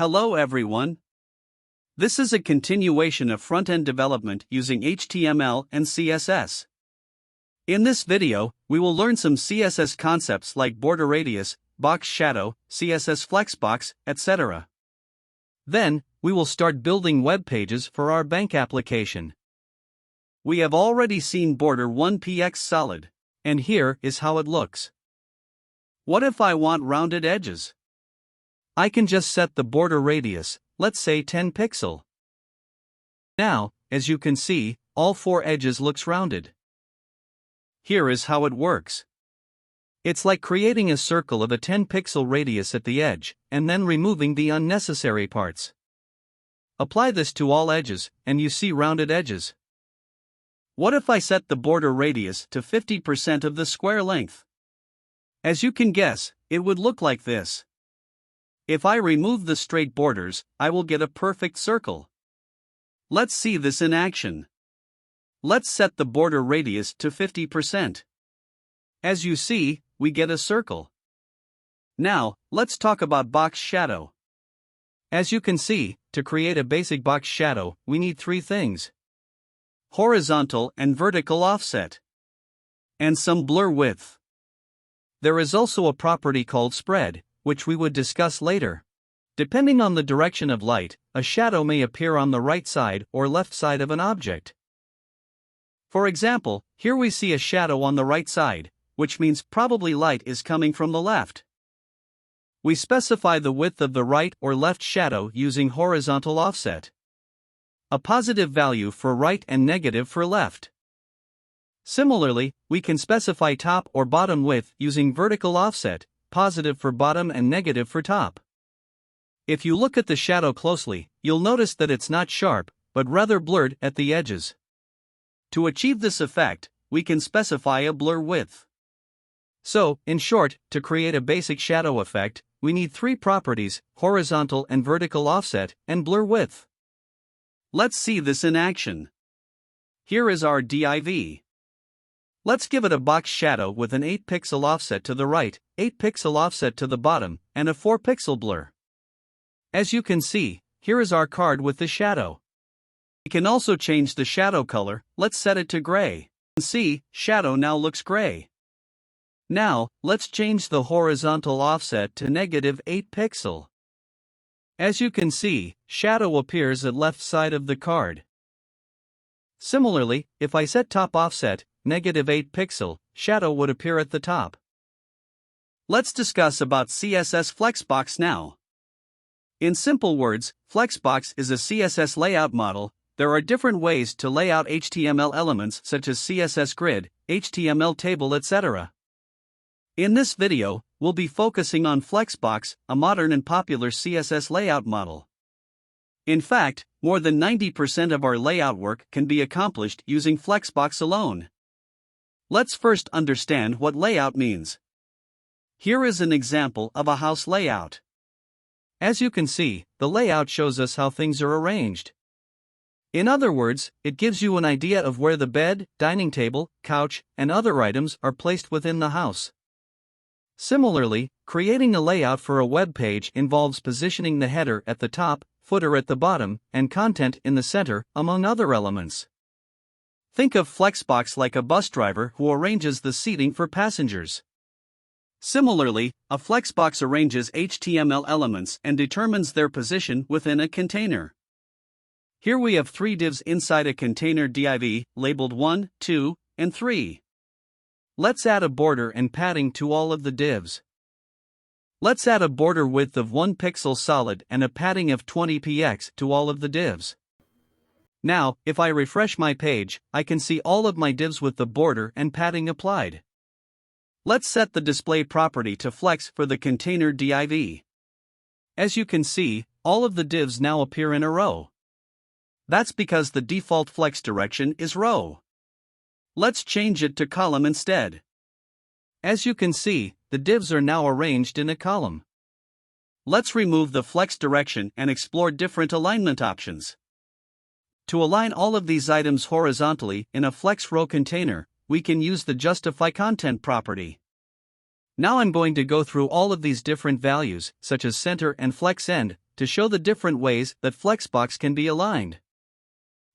Hello everyone. This is a continuation of front-end development using HTML and CSS. In this video, we will learn some CSS concepts like border radius, box shadow, CSS flexbox, etc. Then, we will start building web pages for our bank application. We have already seen border 1px solid, and here is how it looks. What if I want rounded edges? I can just set the border radius, let's say 10 pixel. Now, as you can see, all four edges looks rounded. Here is how it works. It's like creating a circle of a 10 pixel radius at the edge, and then removing the unnecessary parts. Apply this to all edges, and you see rounded edges. What if I set the border radius to 50% of the square length? As you can guess, it would look like this. If I remove the straight borders, I will get a perfect circle. Let's see this in action. Let's set the border radius to 50%. As you see, we get a circle. Now, let's talk about box shadow. As you can see, to create a basic box shadow, we need three things: horizontal and vertical offset, and some blur width. There is also a property called spread, which we would discuss later. Depending on the direction of light, a shadow may appear on the right side or left side of an object. For example, here we see a shadow on the right side, which means probably light is coming from the left. We specify the width of the right or left shadow using horizontal offset. A positive value for right and negative for left. Similarly, we can specify top or bottom width using vertical offset, positive for bottom and negative for top. If you look at the shadow closely, you'll notice that it's not sharp, but rather blurred at the edges. To achieve this effect, we can specify a blur width. So, in short, to create a basic shadow effect, we need three properties: horizontal and vertical offset, and blur width. Let's see this in action. Here is our div. Let's give it a box shadow with an 8 pixel offset to the right, 8 pixel offset to the bottom, and a 4 pixel blur. As you can see, here is our card with the shadow. We can also change the shadow color. Let's set it to gray. See, shadow now looks gray. Now, let's change the horizontal offset to -8 pixel. As you can see, shadow appears at left side of the card. Similarly, if I set top offset, -8 pixel, shadow would appear at the top. Let's discuss about CSS Flexbox now. In simple words, Flexbox is a CSS layout model. There are different ways to lay out HTML elements such as CSS grid, HTML table, etc. In this video, we'll be focusing on Flexbox, a modern and popular CSS layout model. In fact, more than 90% of our layout work can be accomplished using Flexbox alone. Let's first understand what layout means. Here is an example of a house layout. As you can see, the layout shows us how things are arranged. In other words, it gives you an idea of where the bed, dining table, couch, and other items are placed within the house. Similarly, creating a layout for a web page involves positioning the header at the top, footer at the bottom, and content in the center, among other elements. Think of Flexbox like a bus driver who arranges the seating for passengers. Similarly, a Flexbox arranges HTML elements and determines their position within a container. Here we have three divs inside a container div, labeled 1, 2, and 3. Let's add a border and padding to all of the divs. Let's add a border width of 1 pixel solid and a padding of 20 px to all of the divs. Now, if I refresh my page, I can see all of my divs with the border and padding applied. Let's set the display property to flex for the container div. As you can see, all of the divs now appear in a row. That's because the default flex direction is row. Let's change it to column instead. As you can see, the divs are now arranged in a column. Let's remove the flex direction and explore different alignment options. To align all of these items horizontally in a flex row container, we can use the justify content property. Now I'm going to go through all of these different values, such as center and flex end, to show the different ways that Flexbox can be aligned.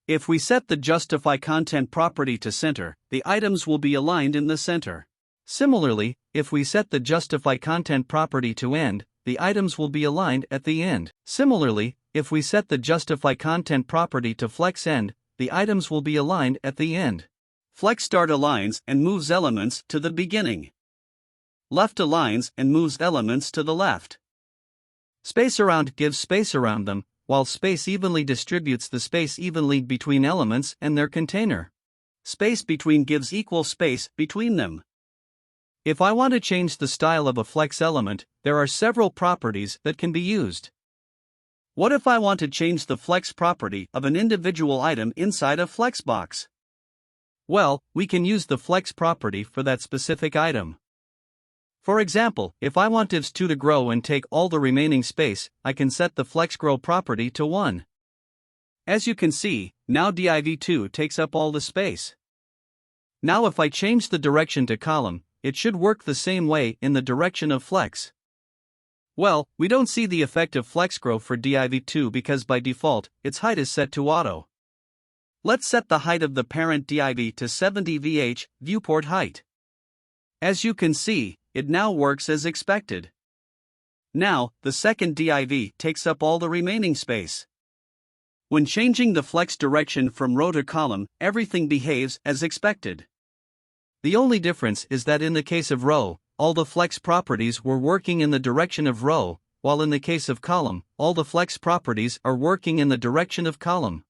If we set the Justify Content property to center, the items will be aligned in the center. Similarly, if we set the Justify Content property to end, the items will be aligned at the end. Similarly, if we set the Justify Content property to Flex End, the items will be aligned at the end. Flex Start aligns and moves elements to the beginning. Left aligns and moves elements to the left. Space Around gives space around them, while Space Evenly distributes the space evenly between elements and their container. Space Between gives equal space between them. If I want to change the style of a flex element, there are several properties that can be used. What if I want to change the flex property of an individual item inside a Flexbox? Well, we can use the flex property for that specific item. For example, if I want divs2 to grow and take all the remaining space, I can set the flex grow property to 1. As you can see, now div2 takes up all the space. Now if I change the direction to column, it should work the same way in the direction of flex. Well, we don't see the effect of flex grow for div2 because by default, its height is set to auto. Let's set the height of the parent div to 70 vh, viewport height. As you can see, it now works as expected. Now, the second div takes up all the remaining space. When changing the flex direction from row to column, everything behaves as expected. The only difference is that in the case of row, all the flex properties were working in the direction of row, while in the case of column, all the flex properties are working in the direction of column.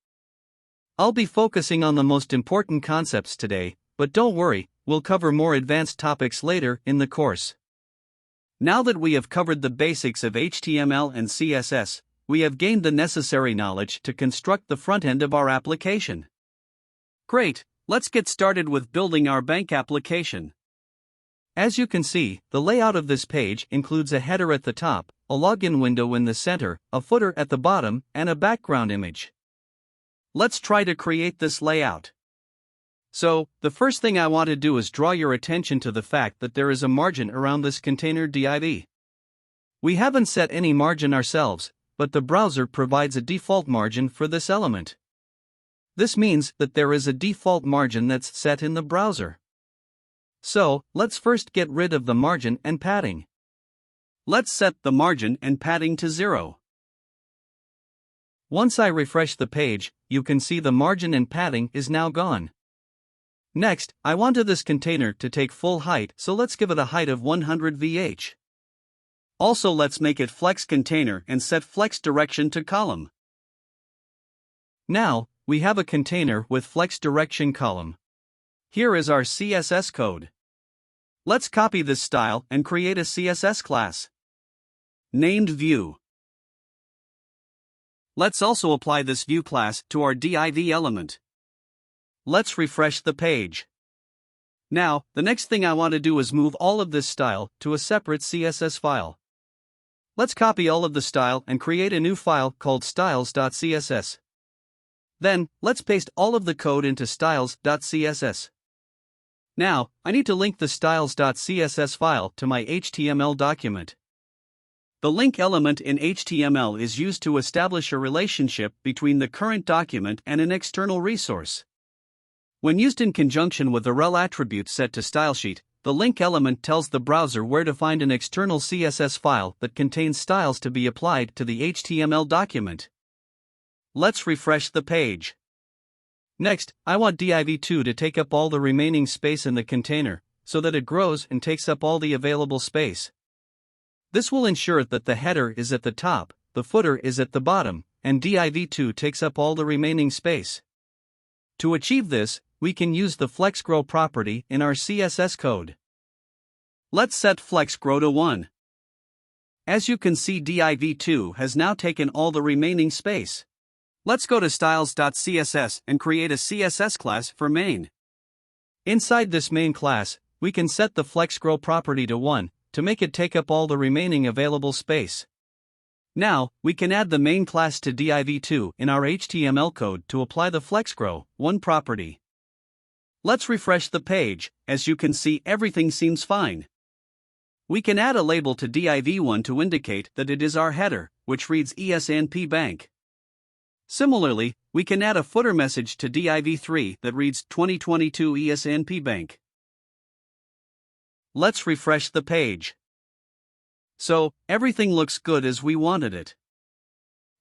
I'll be focusing on the most important concepts today, but don't worry, we'll cover more advanced topics later in the course. Now that we have covered the basics of HTML and CSS, we have gained the necessary knowledge to construct the front end of our application. Great, let's get started with building our bank application. As you can see, the layout of this page includes a header at the top, a login window in the center, a footer at the bottom, and a background image. Let's try to create this layout. So, the first thing I want to do is draw your attention to the fact that there is a margin around this container div. We haven't set any margin ourselves, but the browser provides a default margin for this element. This means that there is a default margin that's set in the browser. So, let's first get rid of the margin and padding. Let's set the margin and padding to 0. Once I refresh the page, you can see the margin and padding is now gone. Next, I want this container to take full height, so let's give it a height of 100 vh. Also, let's make it flex container and set flex direction to column. Now, we have a container with flex direction column. Here is our CSS code. Let's copy this style and create a CSS class. Named View. Let's also apply this view class to our div element. Let's refresh the page. Now, the next thing I want to do is move all of this style to a separate CSS file. Let's copy all of the style and create a new file called styles.css. Then, let's paste all of the code into styles.css. Now, I need to link the styles.css file to my HTML document. The link element in HTML is used to establish a relationship between the current document and an external resource. When used in conjunction with a rel attribute set to stylesheet, the link element tells the browser where to find an external CSS file that contains styles to be applied to the HTML document. Let's refresh the page. Next, I want div2 to take up all the remaining space in the container, so that it grows and takes up all the available space. This will ensure that the header is at the top, the footer is at the bottom, and div2 takes up all the remaining space. To achieve this, we can use the FlexGrow property in our CSS code. Let's set FlexGrow to 1. As you can see, div2 has now taken all the remaining space. Let's go to styles.css and create a CSS class for main. Inside this main class, we can set the FlexGrow property to 1 to make it take up all the remaining available space. Now, we can add the main class to div2 in our HTML code to apply the FlexGrow 1 property. Let's refresh the page. As you can see, everything seems fine. We can add a label to div1 to indicate that it is our header, which reads ESNP Bank. Similarly, we can add a footer message to div3 that reads 2022 ESNP Bank. Let's refresh the page. So, everything looks good as we wanted it.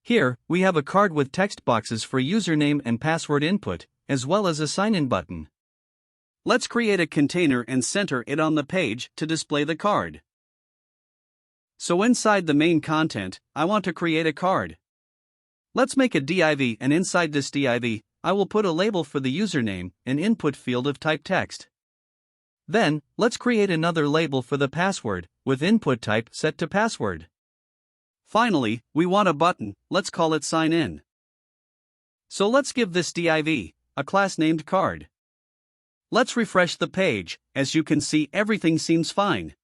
Here, we have a card with text boxes for username and password input, as well as a sign-in button. Let's create a container and center it on the page to display the card. So inside the main content, I want to create a card. Let's make a div, and inside this div, I will put a label for the username, an input field of type text. Then, let's create another label for the password, with input type set to password. Finally, we want a button, let's call it sign in. So let's give this div a class named card. Let's refresh the page. As you can see, everything seems fine.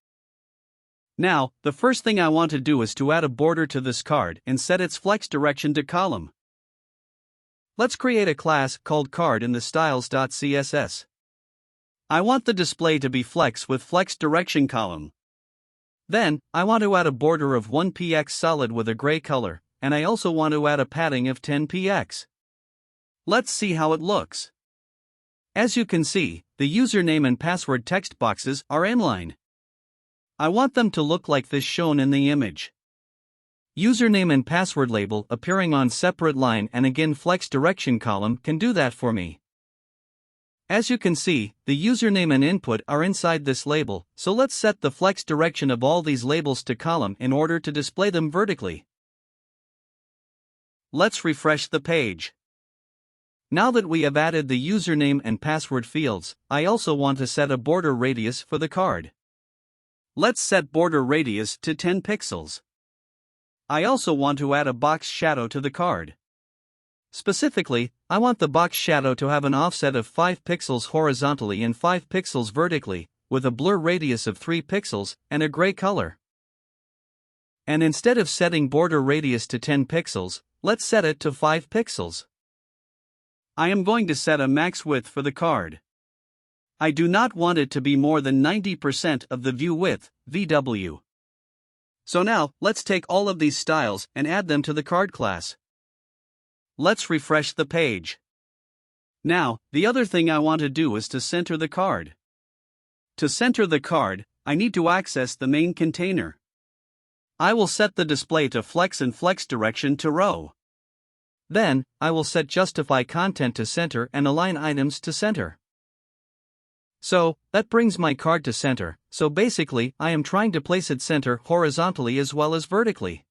Now, the first thing I want to do is to add a border to this card and set its flex direction to column. Let's create a class called card in the styles.css. I want the display to be flex with flex direction column. Then, I want to add a border of 1px solid with a gray color, and I also want to add a padding of 10px. Let's see how it looks. As you can see, the username and password text boxes are inline. I want them to look like this shown in the image. Username and password label appearing on separate line and again flex direction column can do that for me. As you can see, the username and input are inside this label, so let's set the flex direction of all these labels to column in order to display them vertically. Let's refresh the page. Now that we have added the username and password fields, I also want to set a border radius for the card. Let's set border radius to 10 pixels. I also want to add a box shadow to the card. Specifically, I want the box shadow to have an offset of 5 pixels horizontally and 5 pixels vertically, with a blur radius of 3 pixels and a gray color. And instead of setting border radius to 10 pixels, let's set it to 5 pixels. I am going to set a max width for the card. I do not want it to be more than 90% of the view width, VW. So now, let's take all of these styles and add them to the card class. Let's refresh the page. Now, the other thing I want to do is to center the card. To center the card, I need to access the main container. I will set the display to flex and flex direction to row. Then, I will set justify content to center and align items to center. So, that brings my card to center, so basically I am trying to place it center horizontally as well as vertically.